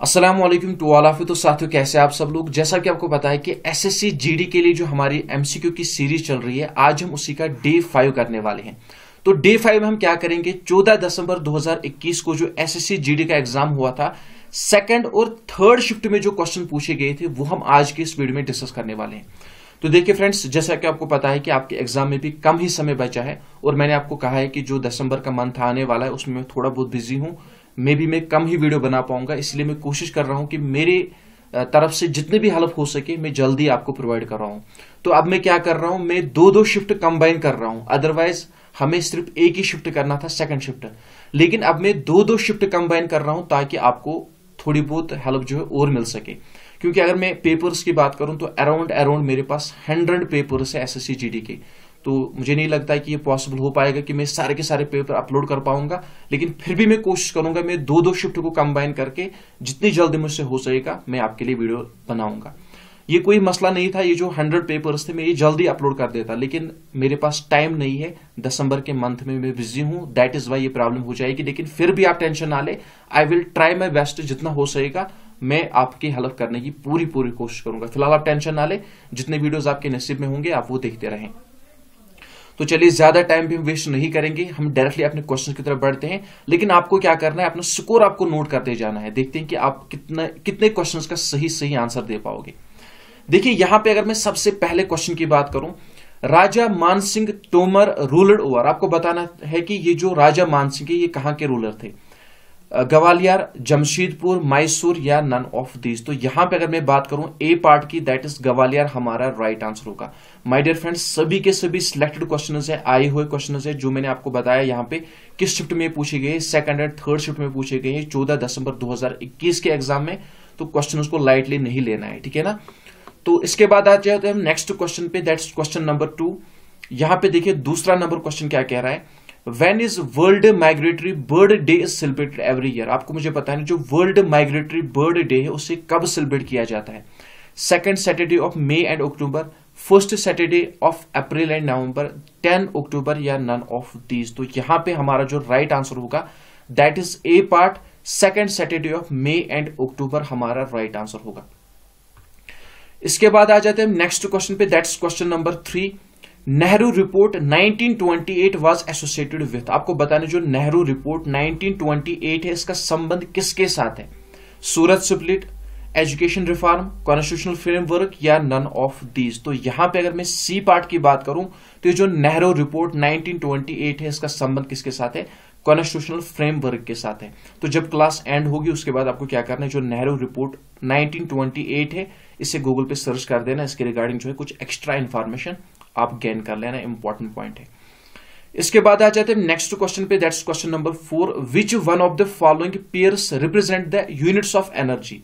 अस्सलामुअलैकुम to all of you. तो साथियों, कैसे आप सब लोग। जैसा कि आपको पता है कि एसएससी जीडी के लिए जो हमारी एमसीक्यू की सीरीज चल रही है, आज हम उसी का डे 5 करने वाले हैं। तो डे 5 में हम क्या करेंगे, 14 दिसंबर 2021 को जो एसएससी जीडी का एग्जाम हुआ था, सेकंड और थर्ड शिफ्ट में जो क्वेश्चन पूछे गए थे वो हम आज के इस वीडियो में डिस्कस करने वाले हैं। तो देखिए फ्रेंड्स, जैसा कि आपको पता है कि आपके एग्जाम में भी कम ही समय बचा है और मैंने आपको कहा है कि जो दिसंबर का मंथ आने वाला है उसमें मैं थोड़ा बहुत बिजी हूं, मे भी मैं कम ही वीडियो बना पाऊंगा। इसलिए मैं कोशिश कर रहा हूं कि मेरी तरफ से जितने भी हेल्प हो सके मैं जल्दी आपको प्रोवाइड कर रहा हूं। तो अब मैं क्या कर रहा हूं, मैं दो शिफ्ट कंबाइन कर रहा हूं। अदरवाइज हमें सिर्फ एक ही शिफ्ट करना था, सेकंड शिफ्ट, लेकिन अब मैं दो शिफ्ट कंबाइन कर रहा हूं ताकि आपको थोड़ी बहुत हेल्प जो है और मिल सके। क्योंकि अगर मैं पेपर्स की बात करूं तो अराउंड मेरे पास 100 पेपर्स है एसएससी जीडी के। तो मुझे नहीं लगता है कि ये पॉसिबल हो पाएगा कि मैं सारे के सारे पेपर अपलोड कर पाऊंगा, लेकिन फिर भी मैं कोशिश करूंगा मैं दो शिफ्ट को कंबाइन करके जितनी जल्दी मुझसे हो सकेगा मैं आपके लिए वीडियो बनाऊंगा। ये कोई मसला नहीं था, ये जो 100 पेपर्स थे मैं ये जल्दी अपलोड कर देता, लेकिन मेरे पास टाइम नहीं है। दिसंबर के मंथ में मैं बिजी हूं, दैट इज वाई ये प्रॉब्लम हो जाएगी। लेकिन फिर भी आप टेंशन ना ले, I will try my best, जितना हो सकेगा मैं आपकी हेल्प करने की पूरी कोशिश करूंगा। फिलहाल आप टेंशन ना ले, जितने वीडियोस आपके नसीब में होंगे आप वो देखते रहें। तो चलिए, ज्यादा टाइम भी हम वेस्ट नहीं करेंगे, हम डायरेक्टली अपने क्वेश्चन की तरफ बढ़ते हैं। लेकिन आपको क्या करना है, अपना स्कोर आपको नोट करते जाना है। देखते हैं कि आप कितने क्वेश्चंस का सही आंसर दे पाओगे। देखिए यहां पे अगर मैं सबसे पहले क्वेश्चन की बात करूं, राजा मानसिंह तोमर रूलर ओवर। आपको बताना है कि ये जो राजा मानसिंह है ये कहां के रूलर थे, ग्वालियर, जमशेदपुर, मैसूर या नन ऑफ दीज। तो यहां पे अगर मैं बात करूं ए पार्ट की, दैट इज ग्वालियर हमारा राइट आंसर होगा। माय डियर फ्रेंड्स, सभी के सभी सिलेक्टेड क्वेश्चंस है, आए हुए क्वेश्चंस है जो मैंने आपको बताया यहां पे किस शिफ्ट में पूछे गए, सेकंड एंड थर्ड शिफ्ट में पूछे गए हैं 14 दिसंबर 2021 के एग्जाम में। तो क्वेश्चन को लाइटली नहीं लेना है, ठीक है ना। तो इसके बाद आ जाते हैं हम नेक्स्ट क्वेश्चन पे, दैट्स क्वेश्चन नंबर 2। यहां पे देखिए दूसरा नंबर क्वेश्चन क्या कह रहा है, When is world migratory bird day is celebrated every year. आपको मुझे पता है जो वर्ल्ड माइग्रेटरी बर्ड डे है उसे कब सेलिब्रेट किया जाता है, second Saturday of May and October, first Saturday of April and November, 10 October या नन ऑफ दीज। तो यहां पे हमारा जो राइट आंसर होगा that is A part, second Saturday of May and October हमारा राइट आंसर होगा। इसके बाद आ जाते हैं नेक्स्ट क्वेश्चन पे, that's question number 3। Nehru report 1928 was associated with. आपको बताने जो नेहरू रिपोर्ट 1928 है इसका संबंध किसके साथ है, Surat split, education reform, constitutional framework या नन ऑफ दीज। तो यहां पे अगर मैं सी पार्ट की बात करूं तो ये जो नेहरू रिपोर्ट 1928 है इसका संबंध किसके साथ है, कॉन्स्टिट्यूशनल फ्रेमवर्क के साथ है। तो जब क्लास एंड होगी उसके बाद आपको क्या करना है, जो नेहरू रिपोर्ट 1928 है इसे गूगल पे सर्च कर देना, इसके रिगार्डिंग जो है कुछ एक्स्ट्रा इंफॉर्मेशन आप गेन कर लेना, इंपॉर्टेंट पॉइंट है। इसके बाद आ जाते हैं नेक्स्ट क्वेश्चन पे, that's question number 4। Which one of the following pairs represent the units of energy.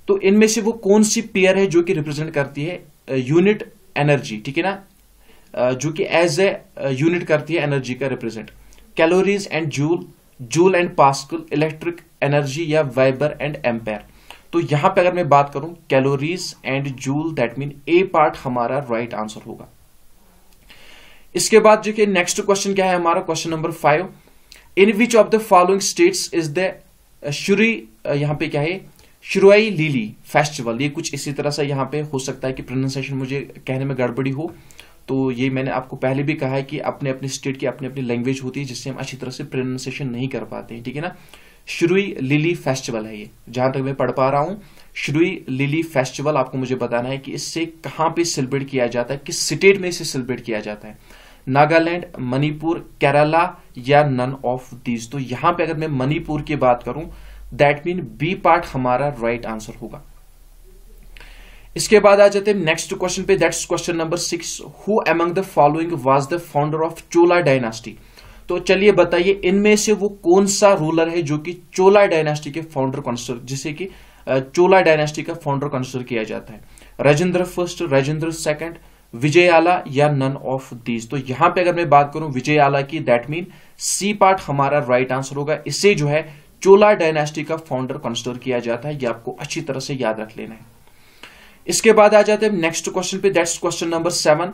तो इनमें से वो कौन सी पेयर है जो कि रिप्रेजेंट करती है यूनिट एनर्जी, ठीक है ना, जो कि एज ए यूनिट करती है एनर्जी का represent, calories and joule, joule and pascal, electric energy या वाइबर एंड एम्पेयर। तो यहां पे अगर मैं बात करूं calories and joule, that mean A part हमारा राइट आंसर होगा। इसके बाद जो कि नेक्स्ट क्वेश्चन क्या है हमारा, question number 5। In which of the following states is the Shuri, यहां पे क्या है, शुरुआई लीली फेस्टिवल। ये कुछ इसी तरह से यहां पे हो सकता है कि प्रोनाउंसिएशन मुझे कहने में गड़बड़ी हो, तो ये मैंने आपको पहले भी कहा है कि अपने अपने स्टेट की अपनी अपनी लैंग्वेज होती है जिससे हम अच्छी तरह से प्रोनाउंसिएशन नहीं कर पाते हैं, ठीक है ना। शुरुई लिली फेस्टिवल है ये, जहां तक मैं पढ़ पा रहा हूं। शुरुई लिली फेस्टिवल आपको मुझे बताना है कि इससे कहां पे सेलिब्रेट किया जाता है, किस स्टेट में इसे सेलिब्रेट किया जाता है, नागालैंड, मणिपुर, केरला या नन ऑफ दीज। तो यहां पे अगर मैं मणिपुर की बात करूं दैट मीन बी पार्ट हमारा राइट आंसर होगा। इसके बाद आ जाते हैं नेक्स्ट क्वेश्चन पे, that's question number 6। Who among the following was the founder of Chola dynasty. तो चलिए बताइए इनमें से वो कौन सा रूलर है जो कि चोला डायनास्टी के फाउंडर कंसिडर, जिसे कि चोला डायनास्टी का फाउंडर कंसिडर किया जाता है, राजेंद्र फर्स्ट, राजेंद्र सेकंड, विजयाला या नन ऑफ दीज। तो यहां पे अगर मैं बात करूं विजयाला की, दैट मीन सी पार्ट हमारा राइट आंसर होगा। इसे जो है चोला डायनास्टी का फाउंडर कंसिडर किया जाता है, ये आपको अच्छी तरह से याद रख लेना है। इसके बाद आ जाते हैं नेक्स्ट क्वेश्चन पे, that's question number 7।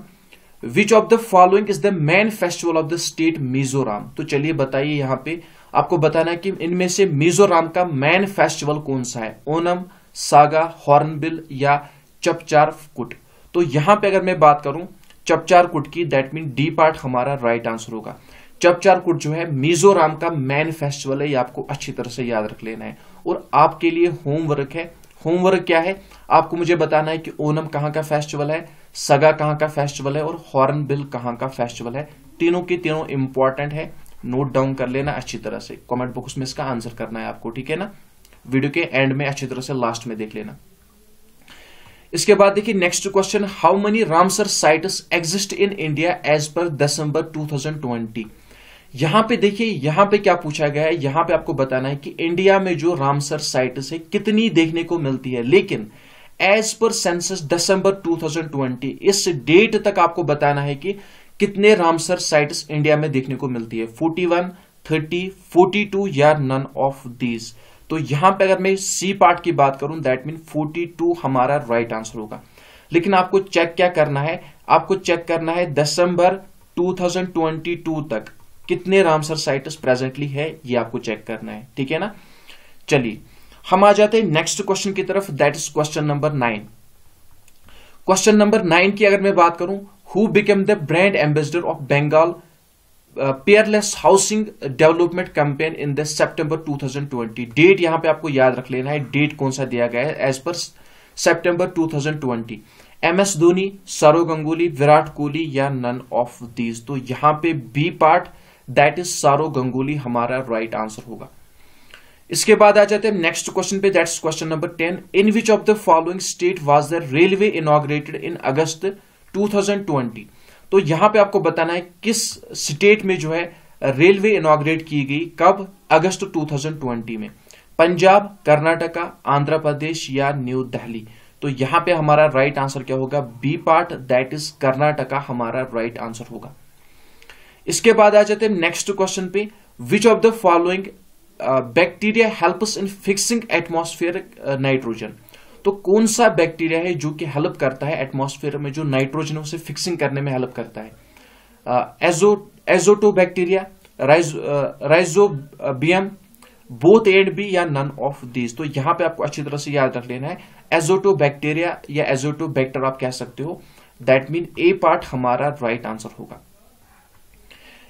Which of the following is the main festival of the state Mizoram. तो चलिए बताइए यहां पे आपको बताना है कि इनमें से मिजोरम का मेन फेस्टिवल कौन सा है, ओनम, सागा, हॉर्नबिल या चपचार कुट। तो यहां पे अगर मैं बात करूं चपचार कुट की, दैट मीन डी पार्ट हमारा राइट आंसर होगा। चपचार कुट जो है मिजोरम का मेन फेस्टिवल है, ये आपको अच्छी तरह से याद रख लेना है। और आपके लिए होमवर्क है, होमवर्क क्या है, आपको मुझे बताना है कि ओनम कहां का फेस्टिवल है, सगा कहां का फेस्टिवल है और हॉर्नबिल कहां का फेस्टिवल है। तीनों के तीनों इंपॉर्टेंट है, नोट डाउन कर लेना अच्छी तरह से, कमेंट बॉक्स में इसका आंसर करना है आपको, ठीक है ना। वीडियो के एंड में अच्छी तरह से लास्ट में देख लेना। इसके बाद देखिए next question, how many Ramsar sites exist in India as per December 2020। यहां पे देखिए, यहां पे क्या पूछा गया है, यहां पे आपको बताना है कि इंडिया में जो रामसर साइट्स है कितनी देखने को मिलती है, लेकिन एज पर सेंसस दिसंबर 2020 इस डेट तक आपको बताना है कि कितने रामसर साइट्स इंडिया में देखने को मिलती है, 41, 30, 42 या नन ऑफ दीज। तो यहां पे अगर मैं सी पार्ट की बात करूं, दैट मीन 42 हमारा राइट आंसर होगा। लेकिन आपको चेक क्या करना है, आपको चेक करना है दिसंबर 2022 तक कितने रामसर साइट्स प्रेजेंटली है, ये आपको चेक करना है, ठीक है ना। चलिए हम आ जाते हैं नेक्स्ट क्वेश्चन की तरफ, that is question number 9। Question number 9 की अगर मैं बात करूं, who became the brand ambassador of Bengal Peerless housing development campaign in the September 2020। Date यहां पे आपको याद रख लेना है, डेट कौन सा दिया गया है, एज पर सितंबर 2020। MS धोनी, सौरव गंगुली, विराट कोहली या नन ऑफ दीज। तो यहां पे B part that is Sourav Ganguly हमारा राइट आंसर होगा। इसके बाद आ जाते हैं नेक्स्ट क्वेश्चन पे, that's question number 10। In which of the following state was the railway inaugurated in August 2020। तो यहां पे आपको बताना है किस स्टेट में जो है रेलवे इनॉग्रेट की गई, कब, अगस्त 2020 में। पंजाब, कर्नाटका, आंध्र प्रदेश या न्यू दिल्ली। तो यहां पे हमारा राइट आंसर क्या होगा, B part that is Karnataka हमारा राइट आंसर होगा। इसके बाद आ जाते हैं नेक्स्ट क्वेश्चन पे, विच of the following bacteria helps in fixing atmospheric nitrogen. तो कौन सा बैक्टीरिया है जो कि हेल्प करता है एटमॉस्फेयर में जो नाइट्रोजन है उसे फिक्सिंग करने में हेल्प करता है, एजोटोबैक्टीरिया, राइजोबियम, बोथ एंड बी या नन ऑफ दीज। तो यहां पे आपको अच्छी तरह से याद रख लेना है, एजोटोबैक्टीरिया या एजोटोबैक्टर आप कह सकते हो, दैट मीन ए पार्ट हमारा राइट आंसर होगा।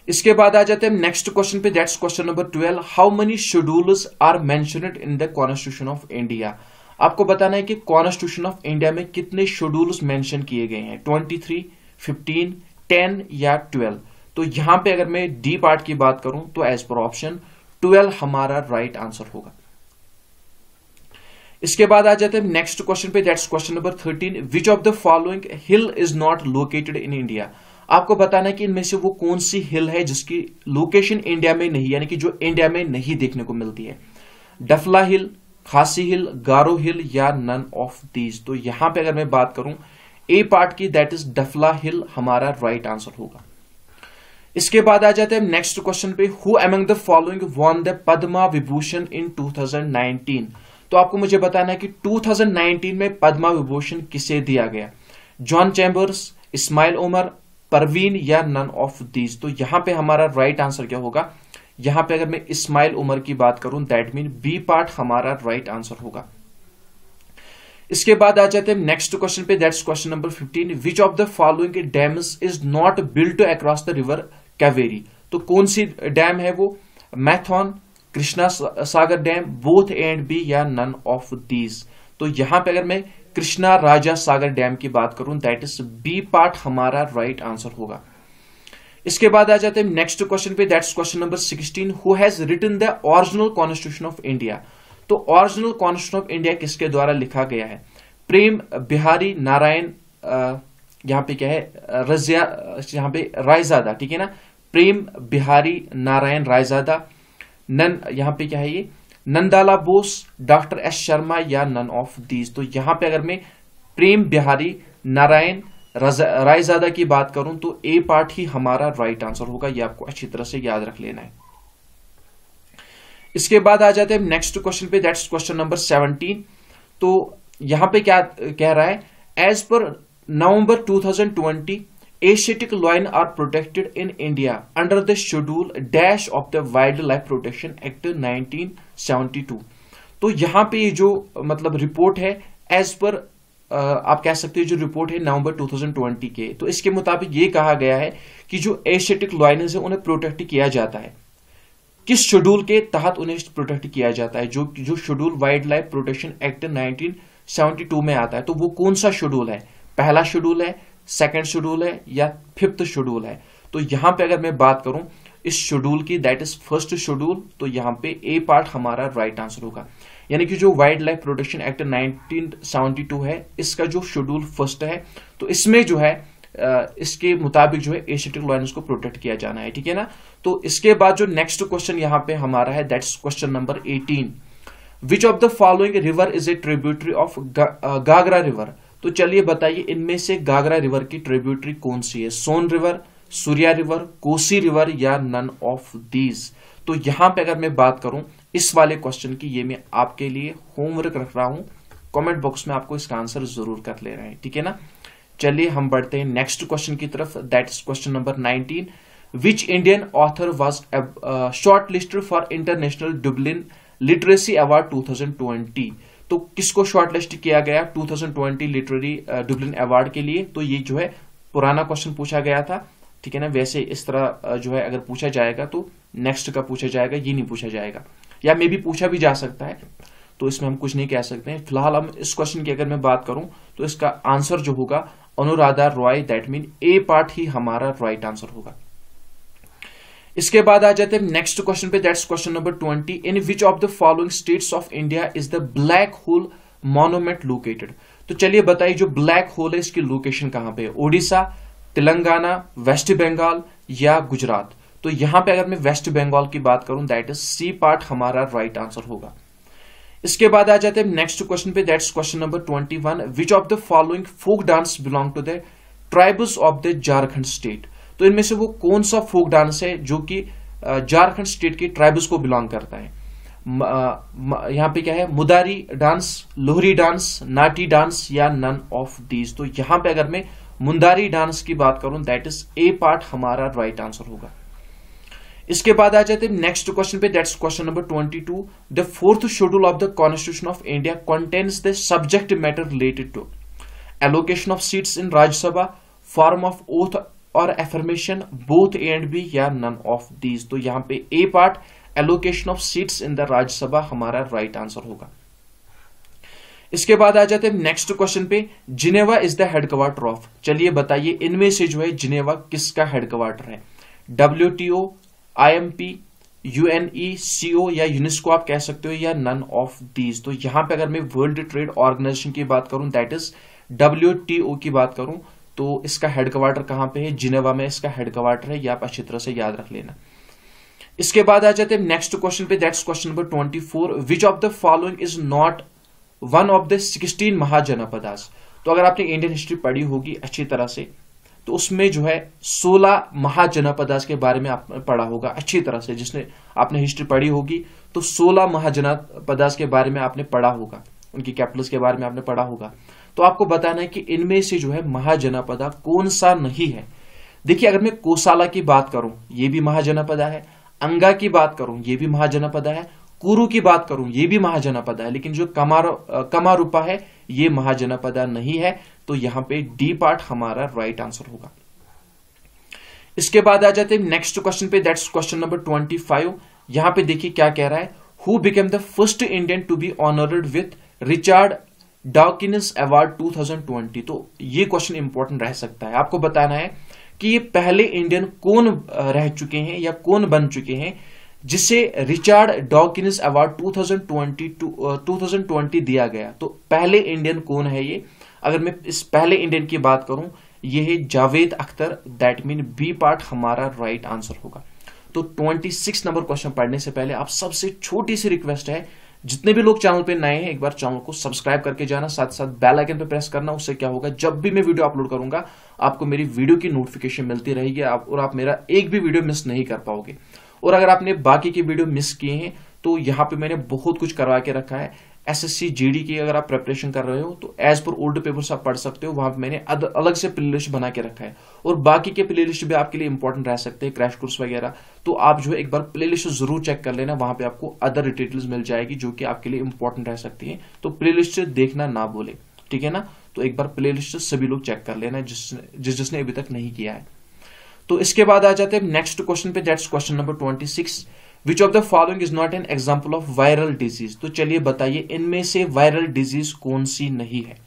इसके बाद आ जाते हैं नेक्स्ट क्वेश्चन पे, that's question number 12। How many schedules are mentioned in the constitution of India. आपको बताना है कि कॉन्स्टिट्यूशन ऑफ इंडिया में कितने शेड्यूल्स मेंशन किए गए हैं, 23, 15, 10 या 12। तो यहां पे अगर मैं डी पार्ट की बात करूं तो एज पर ऑप्शन 12 हमारा राइट आंसर होगा। इसके बाद आ जाते हैं नेक्स्ट क्वेश्चन पे, that's question number 13। Which of the following hill is not located in India. आपको बताना है कि इनमें से वो कौन सी हिल है जिसकी लोकेशन इंडिया में नहीं, यानी कि जो इंडिया में नहीं देखने को मिलती है, डफला हिल, खासी हिल, गारो हिल या नन ऑफ दीज। तो यहां पे अगर मैं बात करूं ए पार्ट की, दैट इज डफला हिल हमारा राइट आंसर होगा। इसके बाद आ जाते हैं नेक्स्ट क्वेश्चन पे, who among the following won the Padma Vibhushan in 2019। तो आपको मुझे बताना है कि 2019 में पद्मा विभूषण किसे दिया गया, जॉन चैम्बर्स, इस्माइल उमर, परवीन या नन ऑफ दीज। तो यहां पे हमारा राइट आंसर क्या होगा, यहां पे अगर मैं इस्माइल उमर की बात करूं, दैट मीन बी पार्ट हमारा राइट आंसर होगा। इसके बाद आ जाते हैं नेक्स्ट क्वेश्चन पे, that's question number 15। Which of the following dams is not built across the river Kaveri. तो कौन सी डैम है वो, मैथॉन, कृष्णा सागर डैम, बोथ एंड बी या नन ऑफ दीज। तो यहां पे अगर मैं कृष्णा राजा सागर डैम की बात करूं, दैट इज बी पार्ट हमारा राइट आंसर होगा। इसके बाद आ जाते हैं नेक्स्ट क्वेश्चन पे, that's question number 16। Who has written the original constitution of India. तो ओरिजिनल कॉन्स्टिट्यूशन ऑफ इंडिया किसके द्वारा लिखा गया है, प्रेम बिहारी नारायण, यहां पे क्या है, रजिया, यहां पे रायजादा, ठीक है ना, प्रेम बिहारी नारायण रायजादा, नन यहां पे क्या है ये, नंदाला बोस, डॉक्टर एस शर्मा या नन ऑफ दीज। तो यहां पे अगर मैं प्रेम बिहारी नारायण रायजादा की बात करूं तो ए पार्ट ही हमारा राइट आंसर होगा, ये आपको अच्छी तरह से याद रख लेना है। इसके बाद आ जाते हैं नेक्स्ट क्वेश्चन पे, दैट्स क्वेश्चन नंबर 17। तो यहां पे क्या कह रहा है, as per November 2020 Asiatic lion are protected in India under the schedule dash of the wildlife protection act 1972। तो यहां पे ये जो मतलब रिपोर्ट है एज पर आप कह सकते हो जो रिपोर्ट है नवंबर 2020 के, तो इसके मुताबिक ये कहा गया है कि जो एशियाटिक लायंस है उन्हें प्रोटेक्ट किया जाता है। किस शेड्यूल के तहत उन्हें प्रोटेक्ट किया जाता है? जो schedule wild life protection act 1972 में आता है। तो वो कौन सा शेड्यूल है? पहला शेड्यूल है, सेकंड शेड्यूल है या फिफ्थ शेड्यूल है? तो यहां पे अगर मैं बात करूं इस शेड्यूल की, दैट इज फर्स्ट शेड्यूल, तो यहां पे ए पार्ट हमारा राइट आंसर होगा। यानी कि जो वाइल्ड लाइफ प्रोटेक्शन एक्ट 1972 है इसका जो शेड्यूल फर्स्ट है, तो इसमें जो है इसके मुताबिक जो है एशियाटिक लायंस को प्रोटेक्ट किया जाना है, ठीक है ना। तो इसके बाद जो नेक्स्ट क्वेश्चन यहां पे हमारा है that's question number 18। Which of the following river is a tributary of Ghaghara river? तो चलिए बताइए इनमें से गागरा रिवर की ट्रिब्यूटरी कौन सी है? Son river, Surya river, Kosi river या नन ऑफ दीज? तो यहां पे अगर मैं बात करूं इस वाले क्वेश्चन की, ये मैं आपके लिए होमवर्क रख रहा हूं, कमेंट बॉक्स में आपको इसका आंसर जरूर कर ले रहे हैं, ठीक है ना। चलिए हम बढ़ते हैं नेक्स्ट क्वेश्चन की तरफ, that is question number 19। Which Indian author was short listed for international Dublin literacy award 2020? तो किसको शॉर्ट लिस्ट किया गया 2020 लिटरेरी डुबलिन अवार्ड के लिए? तो ये जो है पुराना क्वेश्चन पूछा गया था, ठीक है ना। वैसे इस तरह जो है अगर पूछा जाएगा तो नेक्स्ट का पूछा जाएगा, ये नहीं पूछा जाएगा, या मे भी पूछा भी जा सकता है, तो इसमें हम कुछ नहीं कह सकते हैं। फिलहाल हम इस क्वेश्चन की अगर मैं बात करूं तो इसका आंसर जो होगा Anuradha Roy, that mean A part ही हमारा राइट आंसर होगा। इसके बाद आ जाते हैं नेक्स्ट क्वेश्चन पे, that's question number 20। In which of the following states of India is the black hole monument located? तो चलिए बताइए जो ब्लैक होल है इसकी लोकेशन कहां पे है? ओडिशा, तेलंगाना, वेस्ट बंगाल या गुजरात? तो यहां पे अगर मैं वेस्ट बंगाल की बात करूं दैट इज सी पार्ट हमारा राइट आंसर होगा। इसके बाद आ जाते हैं नेक्स्ट क्वेश्चन पे, that's question number 21। Which of the following folk dance belong to the tribes of the Jharkhand state? तो इनमें से वो कौन सा फोक डांस है जो कि झारखंड स्टेट के ट्राइब्स को बिलोंग करता है? यहां पे क्या है? मुदारी डांस, लोहरी डांस, नाटी डांस या नन ऑफ दीज? तो यहां पे अगर मैं मुंदारी डांस की बात करूं दैट इज ए पार्ट हमारा राइट आंसर होगा। इसके बाद आ जाते हैं नेक्स्ट क्वेश्चन पे, that's question number 22। The fourth schedule of the constitution of India contains the subject matter related to allocation of seats in Rajya Sabha, form of oath और affirmation, both A and B या none of these? तो यहां पे A part allocation of seats in the Rajya Sabha हमारा right answer होगा। इसके बाद आ जाते हैं नेक्स्ट क्वेश्चन पे, Geneva is the headquarter of? चलिए बताइए इनमें से जो है जिनेवा किसका हेडक्वार्टर है? WTO, IMP, UNECO या यूनेस्को आप कह सकते हो, या नन ऑफ दीज? तो यहां पे अगर मैं वर्ल्ड ट्रेड ऑर्गेनाइजेशन की बात करूं दैट इज WTO की बात करूं तो इसका हेडक्वार्टर कहां पे है? जिनेवा में इसका हेडक्वार्टर है, ये आप अच्छी तरह से याद रख लेना। इसके बाद आ जाते हैं नेक्स्ट क्वेश्चन पे, that's question number 24। Which of the following is not one of the 16 mahajanapadas? तो अगर आपने इंडियन हिस्ट्री पढ़ी होगी अच्छी तरह से तो उसमें जो है 16 महाजनपदास के बारे में आपने पढ़ा होगा अच्छी तरह से। जिसने आपने हिस्ट्री पढ़ी होगी तो 16 महाजनपदास के बारे में आपने पढ़ा होगा, उनकी कैपिटल्स के बारे में आपने पढ़ा होगा। तो आपको बताना है कि इनमें से जो है महाजनपदा कौन सा नहीं है। देखिए अगर मैं कोसाला की बात करूं ये भी महाजनपदा है, अंगा की बात करूं ये भी महाजनपदा है, कुरु की बात करूं ये भी महाजनपदा है, लेकिन जो कमारूपा है ये महाजनपदा नहीं है। तो यहां पे डी पार्ट हमारा राइट आंसर होगा। इसके बाद आ जाते हैं नेक्स्ट क्वेश्चन पे, दैट्स क्वेश्चन नंबर 25। यहां पे देखिए क्या कह रहा है, who became the first Indian to be honoured with Richard Dawkins award 2020? तो ये क्वेश्चन इंपॉर्टेंट रह सकता है। आपको बताना है कि ये पहले इंडियन कौन रह चुके हैं या कौन बन चुके हैं जिसे रिचर्ड डॉकिंस अवार्ड 2020 दिया गया। तो पहले इंडियन कौन है ये? अगर मैं इस पहले इंडियन की बात करूं ये है Javed Akhtar, that mean B part हमारा राइट आंसर होगा। तो 26 नंबर क्वेश्चन पढ़ने से पहले आप सबसे छोटी सी रिक्वेस्ट है, जितने भी लोग चैनल पे नए हैं एक बार चैनल को सब्सक्राइब करके जाना, साथ साथ बेल आइकन पे प्रेस करना। उससे क्या होगा, जब भी मैं वीडियो अपलोड करूंगा आपको मेरी वीडियो की नोटिफिकेशन मिलती रहेगी और आप मेरा एक भी वीडियो मिस नहीं कर पाओगे। और अगर आपने बाकी की वीडियो मिस किए हैं तो यहाँ पे मैंने बहुत कुछ करवा के रखा है, एसएससी जीडी की अगर आप प्रिपरेशन कर रहे हो तो एज पर ओल्ड पेपर्स आप पढ़ सकते हो, वहां पे मैंने अलग से प्लेलिस्ट बना के रखा है। और बाकी के प्लेलिस्ट भी आपके लिए इंपॉर्टेंट रह सकते हैं, क्रैश कोर्स वगैरह, तो आप जो है एक बार प्लेलिस्ट जरूर चेक कर लेना, वहां पे आपको अदर डिटेल्स मिल जाएगी जो कि आपके लिए इंपॉर्टेंट रह सकती है। तो प्लेलिस्ट देखना ना बोले, ठीक है ना। तो एक बार प्लेलिस्ट सभी लोग चेक कर लेना जिसने अभी तक नहीं किया है। तो इसके बाद आ जाते हैं नेक्स्ट क्वेश्चन पे, that's question number 26। Which of the following is not an example of viral disease. तो चलिए बताइए इनमें से वायरल डिजीज कौन सी नहीं है।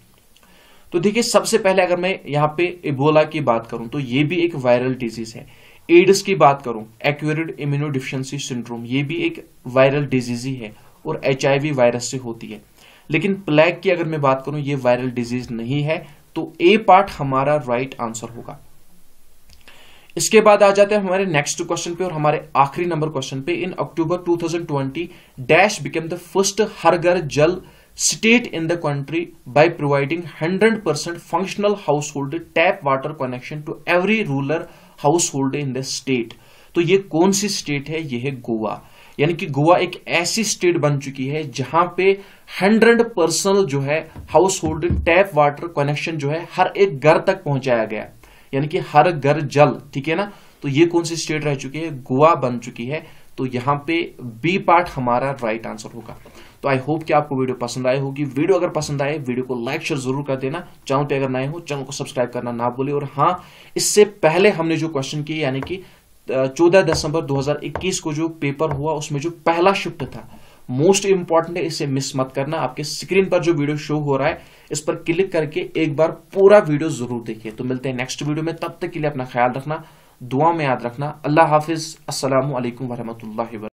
तो देखिए सबसे पहले अगर मैं यहाँ पे इबोला की बात करूं तो ये भी एक वायरल डिजीज है। एड्स की बात करूं, एक्वायर्ड इम्यूनोडिफिशियेंसी सिंड्रोम, ये भी एक वायरल डिजीज ही है और HIV वायरस से होती है। लेकिन प्लेग की अगर मैं बात करूं ये वायरल डिजीज नहीं है, तो ए पार्ट हमारा राइट आंसर होगा। इसके बाद आ जाते हैं हमारे नेक्स्ट क्वेश्चन पे और हमारे आखिरी नंबर क्वेश्चन पे। In October 2020 dash became the first Har Ghar Jal state in the country by providing 100% functional household tap water connection to every rural household in the state. तो ये कौन सी स्टेट है, ये है गोवा। यानी कि गोवा एक ऐसी स्टेट बन चुकी है जहां पे 100% जो है house hold tap water connection जो है हर एक घर तक पहुंचाया गया, यानी कि हर घर जल, ठीक है ना। तो ये कौन सी स्टेट रह चुकी है, गोवा बन चुकी है। तो यहां पे बी पार्ट हमारा राइट आंसर होगा। तो आई होप कि आपको वीडियो पसंद आई होगी। वीडियो अगर पसंद आए वीडियो को लाइक शेयर जरूर कर देना। चैनल पे अगर नए हो चैनल को सब्सक्राइब करना ना भूले। और हाँ, इससे पहले हमने जो क्वेश्चन किए यानी कि 14 दिसंबर 2021 को जो पेपर हुआ उसमें जो पहला शिफ्ट था मोस्ट इंपॉर्टेंट है, इसे मिस मत करना। आपके स्क्रीन पर जो वीडियो शो हो रहा है इस पर क्लिक करके एक बार पूरा वीडियो जरूर देखिए। तो मिलते हैं नेक्स्ट वीडियो में, तब तक के लिए अपना ख्याल रखना, दुआ में याद रखना। अल्लाह हाफिज, अस्सलामु अलैकुम वरहमतुल्लाहि वबरकातुहू।